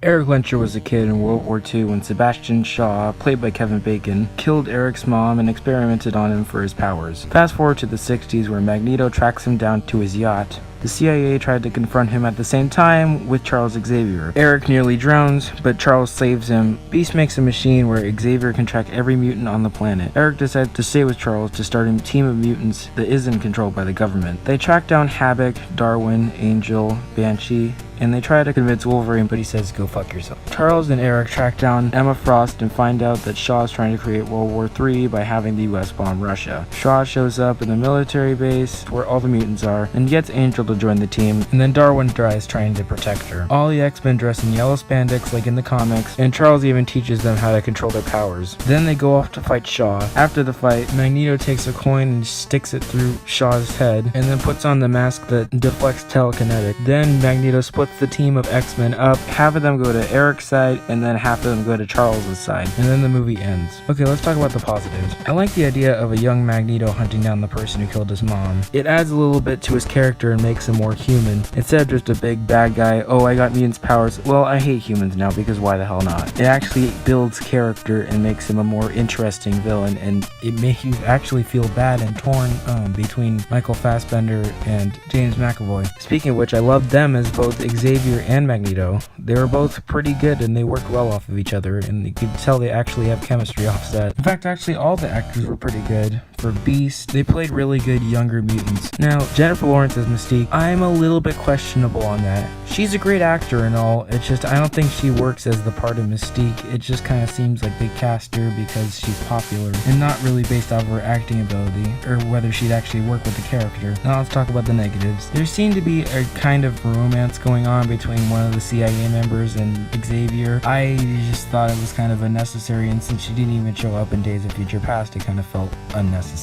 Eric Lencher was a kid in World War II when Sebastian Shaw, played by Kevin Bacon, killed Eric's mom and experimented on him for his powers. Fast forward to the 60s where Magneto tracks him down to his yacht. The CIA tried to confront him at the same time with Charles Xavier. Eric nearly drowns, but Charles saves him. Beast makes a machine where Xavier can track every mutant on the planet. Eric decides to stay with Charles to start a team of mutants that isn't controlled by the government. They track down Havoc, Darwin, Angel, Banshee, and they try to convince Wolverine, but he says, go fuck yourself. Charles and Eric track down Emma Frost and find out that Shaw is trying to create World War III by having the US bomb Russia. Shaw shows up in the military base where all the mutants are and gets Angel to join the team, and then Darwin tries trying to protect her. All the X-Men dress in yellow spandex like in the comics, and Charles even teaches them how to control their powers. Then they go off to fight Shaw. After the fight, Magneto takes a coin and sticks it through Shaw's head, and then puts on the mask that deflects telekinetic. Then Magneto splits the team of X-Men up, half of them go to Eric's side, and then half of them go to Charles's side, and then the movie ends. Okay, let's talk about the positives. I like the idea of a young Magneto hunting down the person who killed his mom. It adds a little bit to his character and makes him more human, instead of just a big bad guy, oh I got mutants powers, well I hate humans now because why the hell not. It actually builds character and makes him a more interesting villain, and it makes you actually feel bad and torn between Michael Fassbender and James McAvoy. Speaking of which, I love them as both Xavier and Magneto. They were both pretty good and they worked well off of each other, and you could tell they actually have chemistry off set. In fact, actually all the actors were pretty good. For Beast, they played really good younger mutants. Now, Jennifer Lawrence as Mystique, I'm a little bit questionable on that. She's a great actor and all, it's just I don't think she works as the part of Mystique. It just kind of seems like they cast her because she's popular and not really based off of her acting ability or whether she'd actually work with the character. Now let's talk about the negatives. There seemed to be a kind of romance going on between one of the CIA members and Xavier. I just thought it was kind of unnecessary, and since she didn't even show up in Days of Future Past, it kind of felt unnecessary.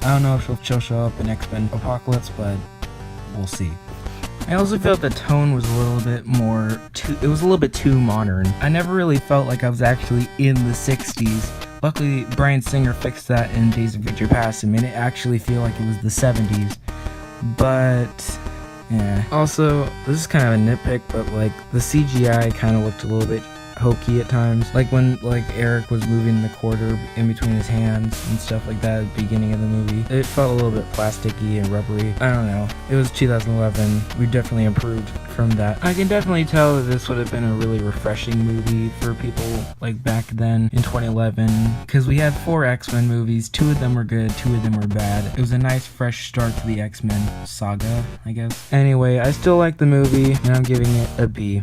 I don't know if she'll show up in X-Men Apocalypse, but we'll see. I also felt the tone was a little bit more it was a little bit too modern. I never really felt like I was actually in the 60s. Luckily, Bryan Singer fixed that in Days of Future Past and made it actually feel like it was the 70s. But yeah. Also, this is kind of a nitpick, but like the CGI kind of looked a little bit hokey at times, like when Eric was moving the quarter in between his hands and stuff like that at the beginning of the movie. It felt a little bit plasticky and rubbery. I don't know. It was 2011. We definitely improved from that. I can definitely tell that this would have been a really refreshing movie for people like back then in 2011, because we had 4 X-Men movies. 2 of them were good, 2 of them were bad. It was a nice fresh start to the X-Men saga, I guess. Anyway, I still like the movie and I'm giving it a B.